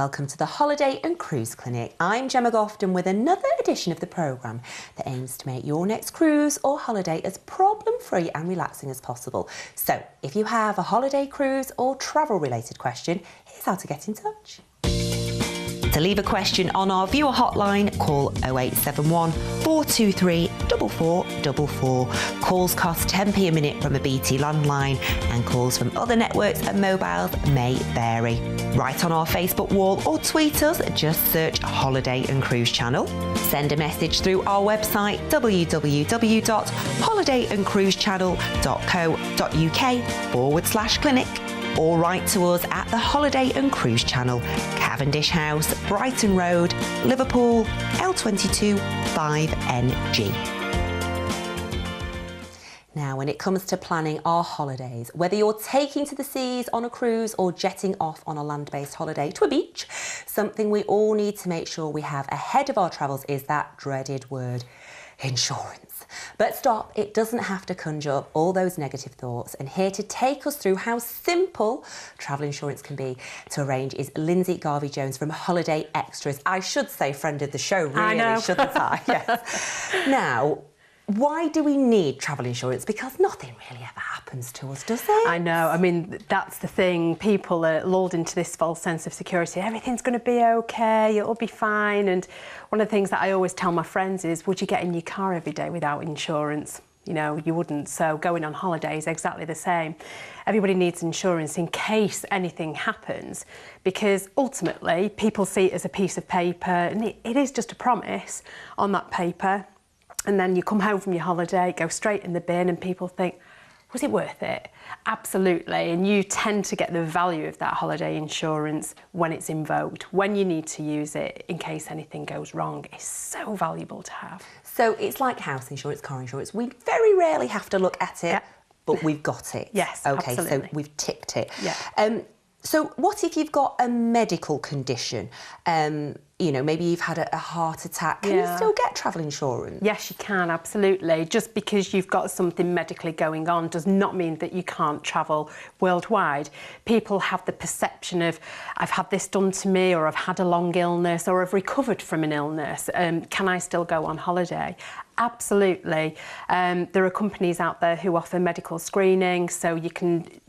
welcome to the Holiday and Cruise Clinic. I'm Jemma Gofton with another edition of the programme that aims to make your next cruise or holiday as problem-free and relaxing as possible. So, if you have a holiday, cruise or travel-related question, here's how to get in touch. To leave a question on our viewer hotline, call 0871 423 4444. Calls cost 10p a minute from a BT landline, and calls from other networks and mobiles may vary. Write on our Facebook wall or tweet us, just search Holiday and Cruise Channel. Send a message through our website www.holidayandcruisechannel.co.uk/clinic. Or write to us at the Holiday and Cruise Channel, Cavendish House, Brighton Road, Liverpool, L22 5NG. Now, when it comes to planning our holidays, whether you're taking to the seas on a cruise or jetting off on a land-based holiday to a beach, something we all need to make sure we have ahead of our travels is that dreaded word, insurance. But stop, it doesn't have to conjure up all those negative thoughts, and here to take us through how simple travel insurance can be to arrange is Lindsay Garvey-Jones from Holiday Extras. I should say friend of the show, really, shouldn't I? Yes. Now, why do we need travel insurance? Because nothing really ever happens to us, does it? I know. I mean, that's the thing. People are lulled into this false sense of security. Everything's going to be okay. It'll be fine. And one of the things that I always tell my friends is, would you get in your car every day without insurance? You know, you wouldn't. So going on holiday is exactly the same. Everybody needs insurance in case anything happens, because ultimately people see it as a piece of paper, and it is just a promise on that paper. And then you come home from your holiday, go straight in the bin, and people think, was it worth it? Absolutely. And you tend to get the value of that holiday insurance when it's invoked, when you need to use it in case anything goes wrong. It's so valuable to have. So it's like house insurance, car insurance. We very rarely have to look at it, but we've got it. Yes, okay, absolutely. So we've ticked it. Yeah. So what if you've got a medical condition? You know, maybe you've had a heart attack. Can you still get travel insurance? Yes, you can, absolutely. Just because you've got something medically going on does not mean that you can't travel worldwide. People have the perception of, I've had this done to me, or I've had a long illness, or I've recovered from an illness. Can I still go on holiday? Absolutely. There are companies out there who offer medical screening, so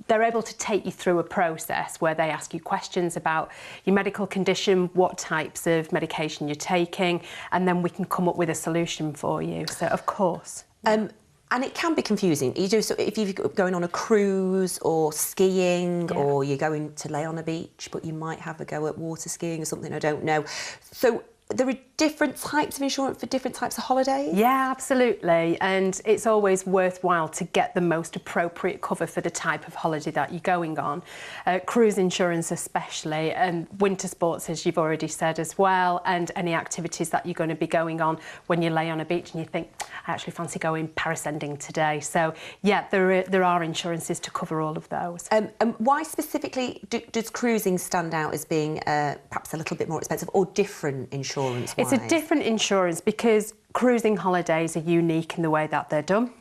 they're able to take you through a process where they ask you questions about your medical condition, what types of medication you're taking, and then we can come up with a solution for you. So, of course. And it can be confusing. So if you're going on a cruise or skiing, or you're going to lay on a beach, but you might have a go at water skiing or something, I don't know. So there are different types of insurance for different types of holidays? Yeah, absolutely. And it's always worthwhile to get the most appropriate cover for the type of holiday that you're going on. Cruise insurance especially, and winter sports, as you've already said as well, and any activities that you're going to be going on when you lay on a beach and you think, I actually fancy going parasending today. So, yeah, there are insurances to cover all of those. And why specifically does cruising stand out as being perhaps a little bit more expensive or different insurance? It's a different insurance because cruising holidays are unique in the way that they're done.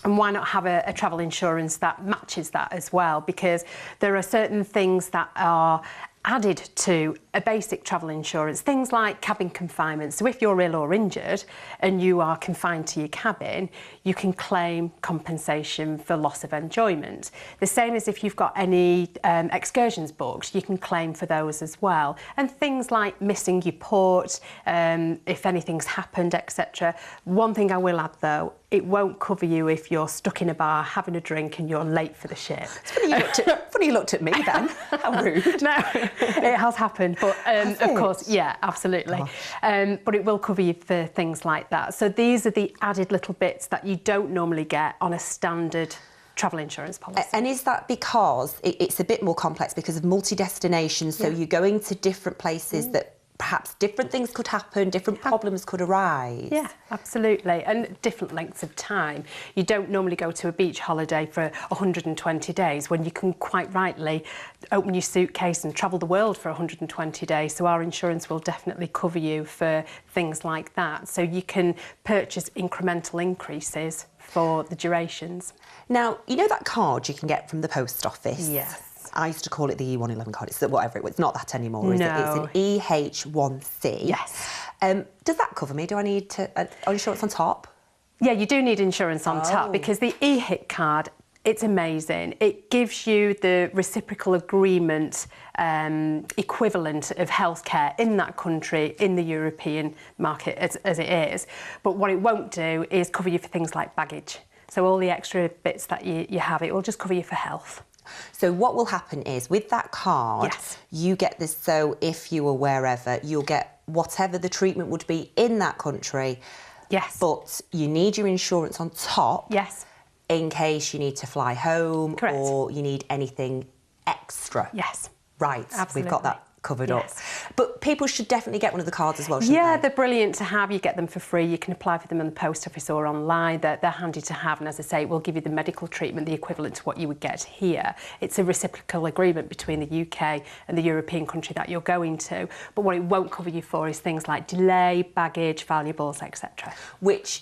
And why not have a travel insurance that matches that as well? Because there are certain things that are added to a basic travel insurance, things like cabin confinement. So if you're ill or injured and you are confined to your cabin, you can claim compensation for loss of enjoyment. The same as if you've got any excursions booked, you can claim for those as well. And things like missing your port, if anything's happened, etc. One thing I will add though, it won't cover you if you're stuck in a bar having a drink and you're late for the ship. It's funny you looked at me then. How rude. No, it has happened, but of course, yeah, absolutely. But it will cover you for things like that. So these are the added little bits that you don't normally get on a standard travel insurance policy. And is that because it's a bit more complex because of multi-destinations, so you're going to different places that perhaps different things could happen, different problems could arise? Yeah, absolutely, and different lengths of time. You don't normally go to a beach holiday for 120 days when you can quite rightly open your suitcase and travel the world for 120 days. So our insurance will definitely cover you for things like that. So you can purchase incremental increases for the durations. Now, you know that card you can get from the post office? Yes. I used to call it the E111 card. It's whatever it's not that anymore, is it? It's an EH1C. Yes. Does that cover me? Do I need insurance on top? Yeah, you do need insurance on top because the EHIT card, it's amazing. It gives you the reciprocal agreement equivalent of healthcare in that country, in the European market as it is. But what it won't do is cover you for things like baggage. So all the extra bits that you have, it will just cover you for health. So what will happen is with that card, you get this, so if you were wherever, you'll get whatever the treatment would be in that country. Yes. But you need your insurance on top. Yes. In case you need to fly home. Correct. Or you need anything extra. Yes. Right. Absolutely. We've got that covered up. But people should definitely get one of the cards as well, shouldn't Yeah, they? they're brilliant to have. You get them for free. You can apply for them in the post office or online. They're handy to have. And as I say, it will give you the medical treatment, the equivalent to what you would get here. It's a reciprocal agreement between the UK and the European country that you're going to. But what it won't cover you for is things like delay, baggage, valuables, etc. Which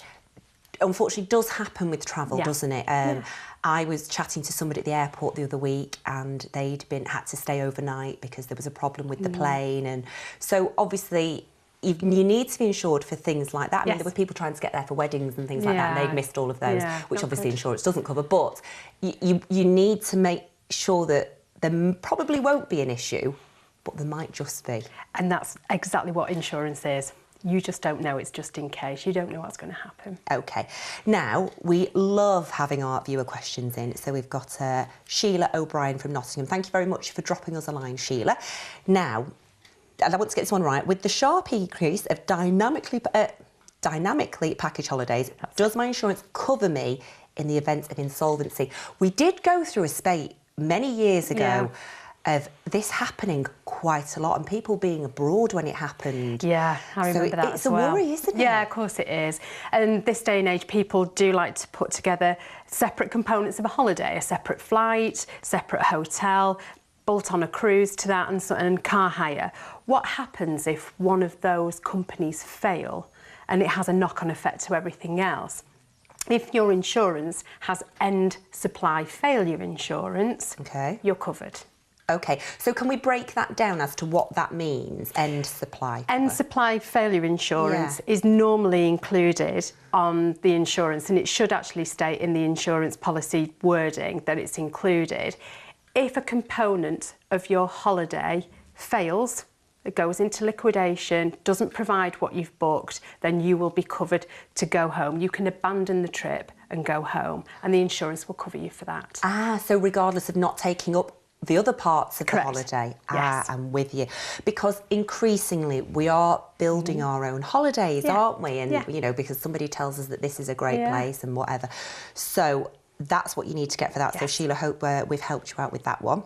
unfortunately does happen with travel, doesn't it? I was chatting to somebody at the airport the other week and they'd had to stay overnight because there was a problem with the plane. And so obviously you need to be insured for things like that. I mean, there were people trying to get there for weddings and things like that, and they'd missed all of those, which obviously insurance doesn't cover. But you need to make sure that there probably won't be an issue, but there might just be. And that's exactly what insurance is. You just don't know, it's just in case. You don't know what's going to happen. OK. Now, we love having our viewer questions in. So we've got Sheila O'Brien from Nottingham. Thank you very much for dropping us a line, Sheila. Now, and I want to get this one right, with the sharp increase of dynamically packaged holidays, does my insurance cover me in the event of insolvency? We did go through a spate many years ago of this happening quite a lot and people being abroad when it happened. Yeah, I remember that it's as well. a worry, isn't it? Yeah, of course it is. And this day and age, people do like to put together separate components of a holiday, a separate flight, separate hotel, bolt on a cruise to that, and car hire. What happens if one of those companies fail and it has a knock-on effect to everything else? If your insurance has end supply failure insurance, you're covered. OK, so can we break that down as to what that means, end supply? End supply failure insurance is normally included on the insurance, and it should actually state in the insurance policy wording that it's included. If a component of your holiday fails, it goes into liquidation, doesn't provide what you've booked, then you will be covered to go home. You can abandon the trip and go home, and the insurance will cover you for that. Ah, so regardless of not taking up the other parts of the holiday. Yes. I'm with you. Because increasingly we are building our own holidays, aren't we? And, you know, because somebody tells us that this is a great place and whatever. So that's what you need to get for that. So Sheila, hope we've helped you out with that one.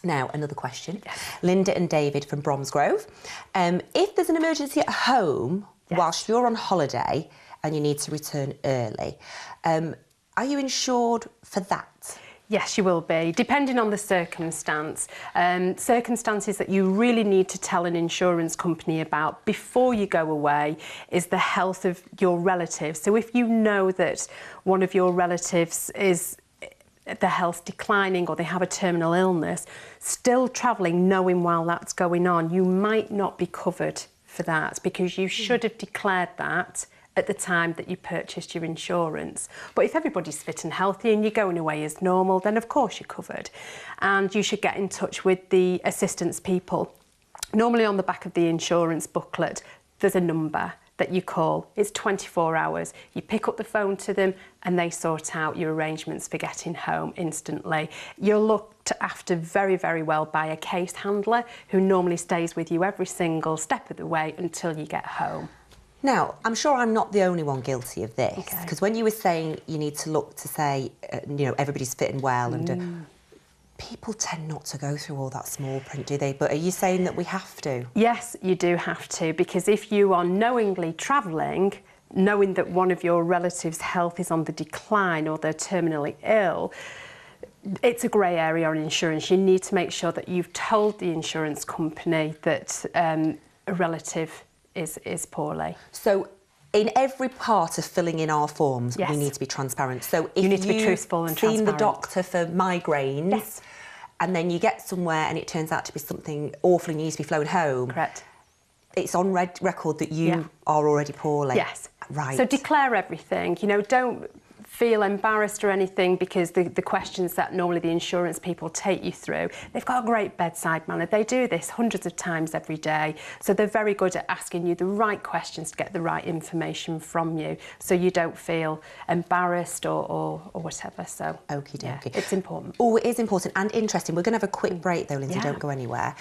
Now, another question. Linda and David from Bromsgrove. If there's an emergency at home whilst you're on holiday and you need to return early, are you insured for that? Yes, you will be, depending on the circumstance. Circumstances that you really need to tell an insurance company about before you go away is the health of your relatives. So if you know that one of your relatives is the health declining or they have a terminal illness, still travelling knowing while that's going on, you might not be covered for that because you should have declared that at the time that you purchased your insurance. But if everybody's fit and healthy and you're going away as normal, then of course you're covered. And you should get in touch with the assistance people. Normally on the back of the insurance booklet, there's a number that you call. It's 24 hours. You pick up the phone to them and they sort out your arrangements for getting home instantly. You're looked after very, very well by a case handler who normally stays with you every single step of the way until you get home. Now, I'm sure I'm not the only one guilty of this, because when you were saying you need to look to say, you know, everybody's fit and well, and people tend not to go through all that small print, do they? But are you saying that we have to? Yes, you do have to, because if you are knowingly travelling, knowing that one of your relatives' health is on the decline or they're terminally ill, it's a grey area on insurance. You need to make sure that you've told the insurance company that a relative is poorly. So in every part of filling in our forms, we need to be transparent. So if you need to be truthful and transparent. Seen the doctor for migraines, and then you get somewhere and it turns out to be something awful and you need to be flown home. Correct. It's on record that you are already poorly. Yes. Right. So declare everything. You know, don't feel embarrassed or anything, because the questions that normally the insurance people take you through, they've got a great bedside manner. They do this hundreds of times every day. So they're very good at asking you the right questions to get the right information from you, so you don't feel embarrassed or whatever. So, okie dokie. Yeah, it's important. Oh, it is important and interesting. We're going to have a quick break though, Lindsay, don't go anywhere.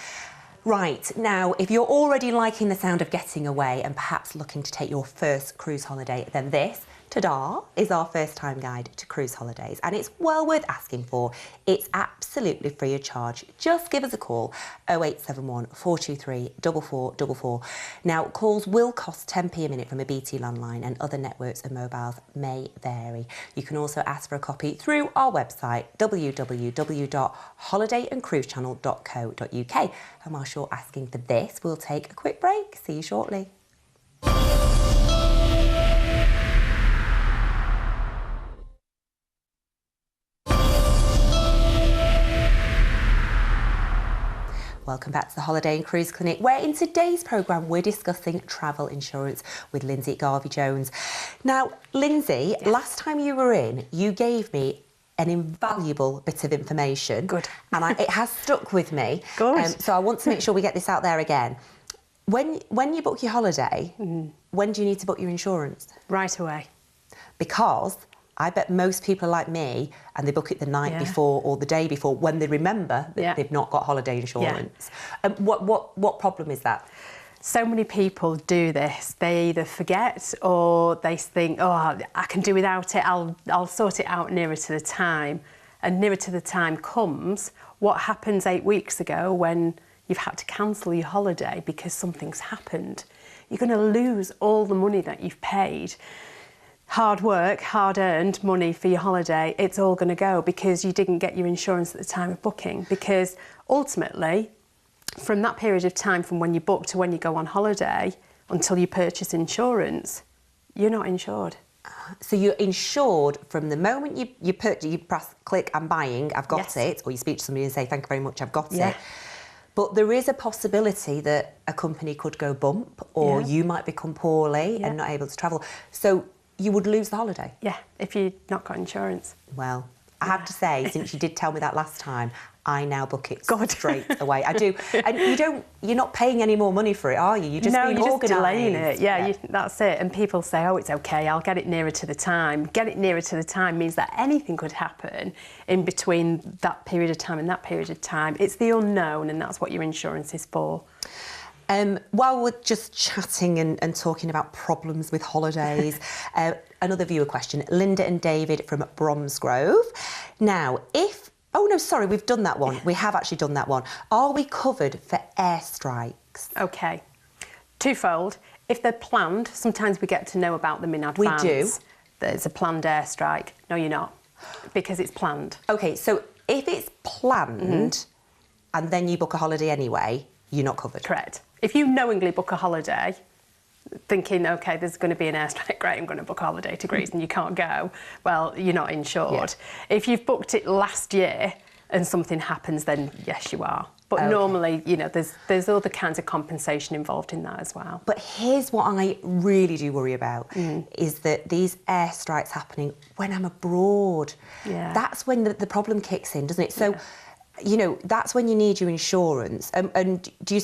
Right, now, if you're already liking the sound of getting away and perhaps looking to take your first cruise holiday, then this, ta-da, is our first time guide to cruise holidays, and it's well worth asking for. It's absolutely free of charge. Just give us a call, 0871 423 4444. Now, calls will cost 10p a minute from a BT landline, and other networks and mobiles may vary. You can also ask for a copy through our website, www.holidayandcruisechannel.co.uk. And whilst you're asking for this, we'll take a quick break. See you shortly. Welcome back to the Holiday and Cruise Clinic, where in today's programme we're discussing travel insurance with Lindsay Garvey-Jones. Now, Lindsay, last time you were in, you gave me an invaluable bit of information. Good. And it has stuck with me. Good. So I want to make sure we get this out there again. When you book your holiday, when do you need to book your insurance? Right away. Because I bet most people are like me and they book it the night before or the day before when they remember that they've not got holiday insurance. What problem is that? So many people do this. They either forget or they think, oh, I can do without it, I'll sort it out nearer to the time. And nearer to the time comes what happens 8 weeks ago when you've had to cancel your holiday because something's happened. You're going to lose all the money that you've paid. Hard work, hard-earned money for your holiday, it's all going to go because you didn't get your insurance at the time of booking. Because ultimately, from that period of time from when you book to when you go on holiday until you purchase insurance, you're not insured. So you're insured from the moment you press click, I'm buying, I've got it, or you speak to somebody and say, thank you very much, I've got it. But there is a possibility that a company could go bump, or you might become poorly and not able to travel. So you would lose the holiday? Yeah, if you've not got insurance. Well, I have to say, since you did tell me that last time, I now book it straight away. I do. And you're not paying any more money for it, are you? You're just being organised. Just delaying it. That's it. And people say, oh, it's okay, I'll get it nearer to the time. Get it nearer to the time means that anything could happen in between that period of time and that period of time. It's the unknown, and that's what your insurance is for. While we're just chatting and talking about problems with holidays, another viewer question, Linda and David from Bromsgrove. Now, oh no, sorry, we've done that one. We have actually done that one. Are we covered for airstrikes? Okay, twofold. If they're planned, sometimes we get to know about them in advance. We do. There's a planned airstrike. No, you're not, because it's planned. Okay, so if it's planned and then you book a holiday anyway, you're not covered. Correct. If you knowingly book a holiday, thinking, OK, there's going to be an airstrike, great, I'm going to book a holiday to Greece and you can't go, well, you're not insured. If you've booked it last year and something happens, then yes, you are. But normally, you know, there's other kinds of compensation involved in that as well. But here's what I really do worry about, is that these airstrikes happening when I'm abroad. That's when the problem kicks in, doesn't it? So, you know, that's when you need your insurance. And do you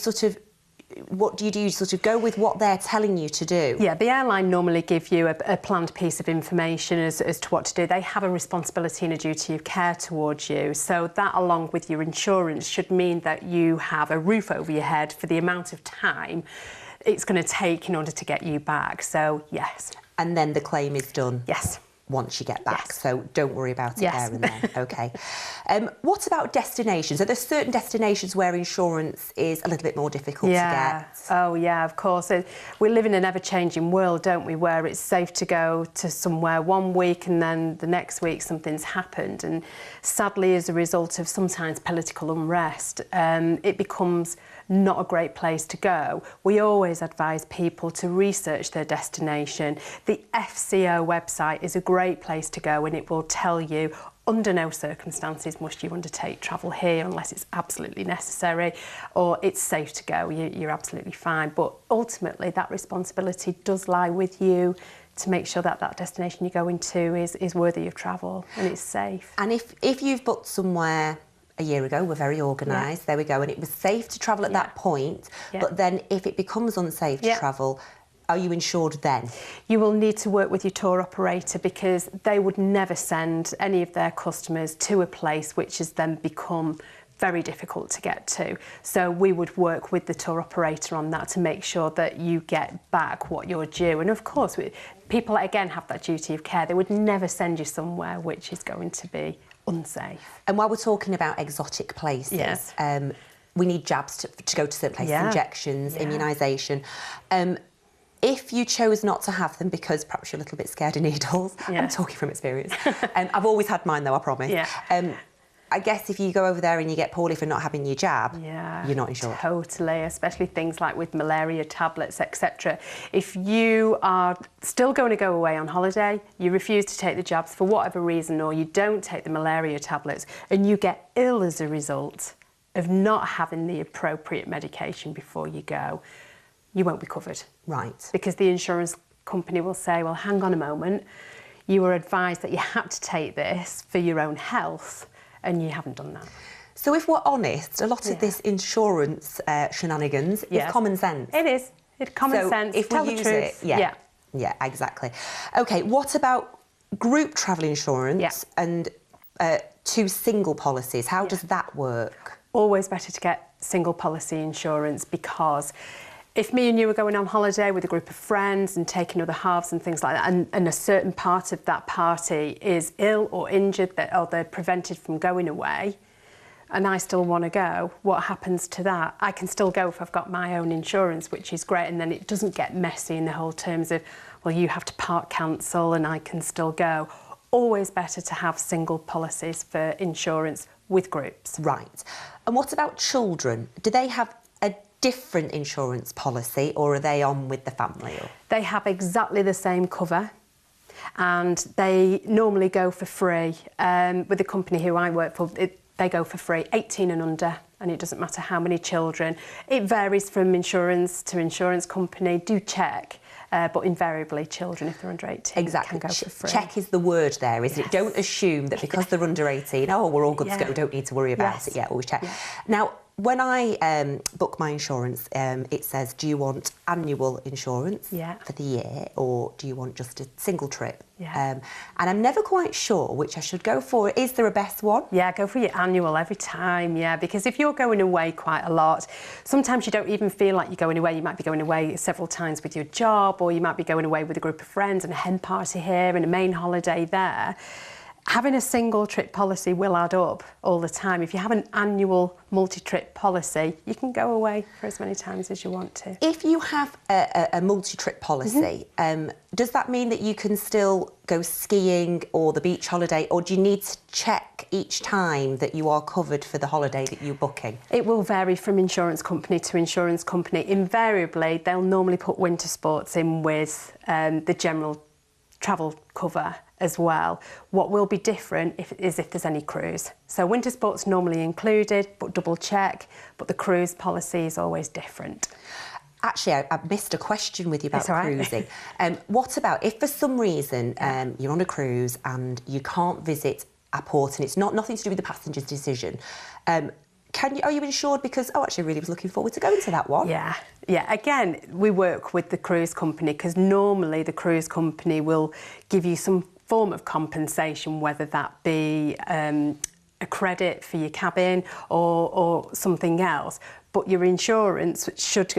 what do? You sort of go with what they're telling you to do? Yeah, the airline normally give you a planned piece of information as to what to do. They have a responsibility and a duty of care towards you. So that, along with your insurance, should mean that you have a roof over your head for the amount of time it's going to take in order to get you back. So, yes. And then the claim is done? Yes. Once you get back, so don't worry about it there and then. Okay. What about destinations? Are there certain destinations where insurance is a little bit more difficult to get? Oh, yeah, of course. We live in an ever-changing world, don't we, where it's safe to go to somewhere one week and then the next week something's happened. And sadly, as a result of sometimes political unrest, it becomes not a great place to go, we always advise people to research their destination. The FCO website is a great place to go, and it will tell you under no circumstances must you undertake travel here unless it's absolutely necessary, or it's safe to go, you're absolutely fine. But ultimately that responsibility does lie with you to make sure that that destination you're going to is worthy of travel and it's safe. And if you've booked somewhere a year ago, we're very organised, there we go, and it was safe to travel at that point, but then if it becomes unsafe to travel, are you insured then? You will need to work with your tour operator, because they would never send any of their customers to a place which has then become very difficult to get to. So we would work with the tour operator on that to make sure that you get back what you're due. And of course, people again have that duty of care. They would never send you somewhere which is going to be unsafe. And while we're talking about exotic places, we need jabs to go to certain places, injections, immunisation. If you chose not to have them because perhaps you're a little bit scared of needles, I'm talking from experience. I've always had mine though, I promise. I guess if you go over there and you get poorly for not having your jab, you're not insured. Totally, especially things like with malaria tablets, etc. If you are still going to go away on holiday, you refuse to take the jabs for whatever reason, or you don't take the malaria tablets, and you get ill as a result of not having the appropriate medication before you go, you won't be covered. Right. Because the insurance company will say, well, hang on a moment, you were advised that you had to take this for your own health, and you haven't done that. So if we're honest, a lot of this insurance shenanigans is common sense. It is. It's common sense. If we use it, yeah, exactly. Okay, what about group travel insurance and two single policies? How does that work? Always better to get single policy insurance, because if me and you were going on holiday with a group of friends and taking other halves and things like that, and a certain part of that party is ill or injured, or they're prevented from going away, and I still want to go, what happens to that? I can still go if I've got my own insurance, which is great, and then it doesn't get messy in the whole terms of, well, you have to part cancel and I can still go. Always better to have single policies for insurance with groups. Right. And what about children? Do they have a different insurance policy, or are they on with the family? They have exactly the same cover, and they normally go for free. With the company who I work for, they go for free, 18 and under, and it doesn't matter how many children. It varies from insurance to insurance company. Do check. But invariably children, if they're under 18, can go for free. Check is the word there, isn't it? Don't assume that because they're under 18, oh, we're all good to go, we don't need to worry about it. Yeah, always check. Now, when I book my insurance, it says, do you want annual insurance for the year, or do you want just a single trip? And I'm never quite sure which I should go for. Is there a best one? Yeah, go for your annual every time, because if you're going away quite a lot, sometimes you don't even feel like you're going away. You might be going away several times with your job, or you might be going away with a group of friends and a hen party here and a main holiday there. Having a single trip policy will add up all the time. If you have an annual multi-trip policy, you can go away for as many times as you want to. If you have a multi-trip policy, does that mean that you can still go skiing or the beach holiday, or do you need to check each time that you are covered for the holiday that you're booking? It will vary from insurance company to insurance company. Invariably, they'll normally put winter sports in with the general travel cover as well. What will be different is if there's any cruise. So winter sports normally included, but double check, but the cruise policy is always different. Actually, I missed a question with you about cruising. What about if for some reason you're on a cruise and you can't visit a port and it's nothing to do with the passenger's decision, are you insured because, actually I really was looking forward to going to that one? Yeah. Again, we work with the cruise company, because normally the cruise company will give you some form of compensation, whether that be a credit for your cabin or something else. But your insurance should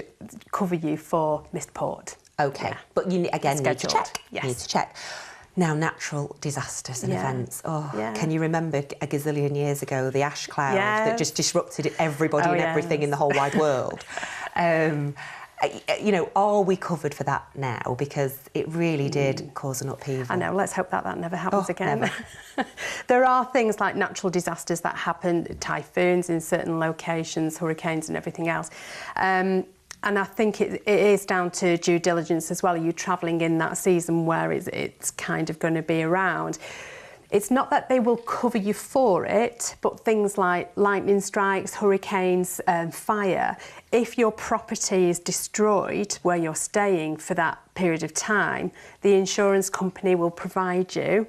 cover you for missed port. Okay, but you again need to check. Yes. You need to check. Now, natural disasters and events. Can you remember a gazillion years ago, the ash cloud that just disrupted everybody and everything in the whole wide world? you know, are we covered for that now? Because it really did cause an upheaval. I know, let's hope that never happens again. Never. There are things like natural disasters that happen, typhoons in certain locations, hurricanes and everything else. And I think it is down to due diligence as well. Are you travelling in that season where it's kind of going to be around? It's not that they will cover you for it, but things like lightning strikes, hurricanes, fire, if your property is destroyed where you're staying for that period of time, the insurance company will provide you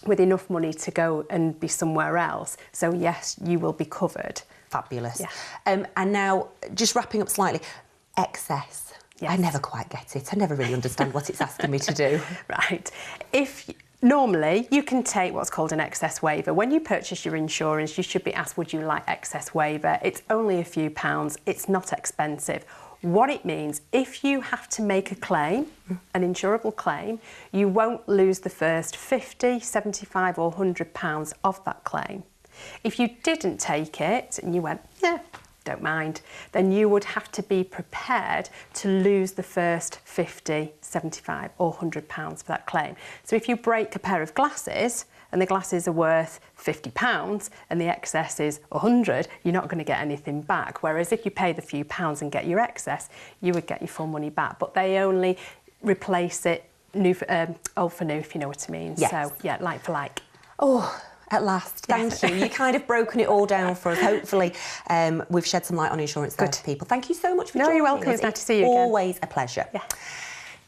with enough money to go and be somewhere else. So yes, you will be covered. Fabulous. Yeah. And now, just wrapping up slightly, excess. Yes. I never quite get it. I never really understand what it's asking me to do. Right. Normally, you can take what's called an excess waiver. When you purchase your insurance, you should be asked, would you like excess waiver? It's only a few pounds. It's not expensive. What it means, if you have to make a claim, an insurable claim, you won't lose the first 50, 75 or 100 pounds of that claim. If you didn't take it and you went, yeah, don't mind, then you would have to be prepared to lose the first 50, 75 or 100 pounds for that claim. So if you break a pair of glasses and the glasses are worth 50 pounds and the excess is 100, you're not going to get anything back. Whereas if you pay the few pounds and get your excess, you would get your full money back. But they only replace it old for new, if you know what I mean. Yes. So yeah, like for like. Oh, at last, thank you. You kind of broken it all down for us. Hopefully, we've shed some light on insurance there for people. Thank you so much for joining us. You're welcome. It's nice to see you again. Always a pleasure. Yeah.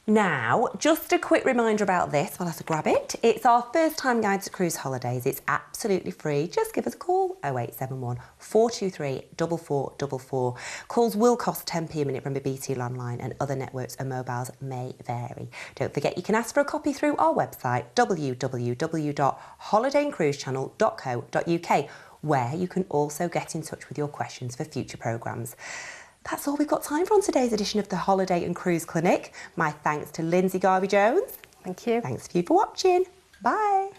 Now, just a quick reminder about this while I grab it. It's our first time guide to cruise holidays. It's absolutely free. Just give us a call, 0871 423 4444. Calls will cost 10p a minute from a BT landline, and other networks and mobiles may vary. Don't forget you can ask for a copy through our website, www.holidayandcruisechannel.co.uk, where you can also get in touch with your questions for future programmes. That's all we've got time for on today's edition of the Holiday and Cruise Clinic. My thanks to Lindsay Garvey-Jones. Thank you. Thanks for you for watching. Bye.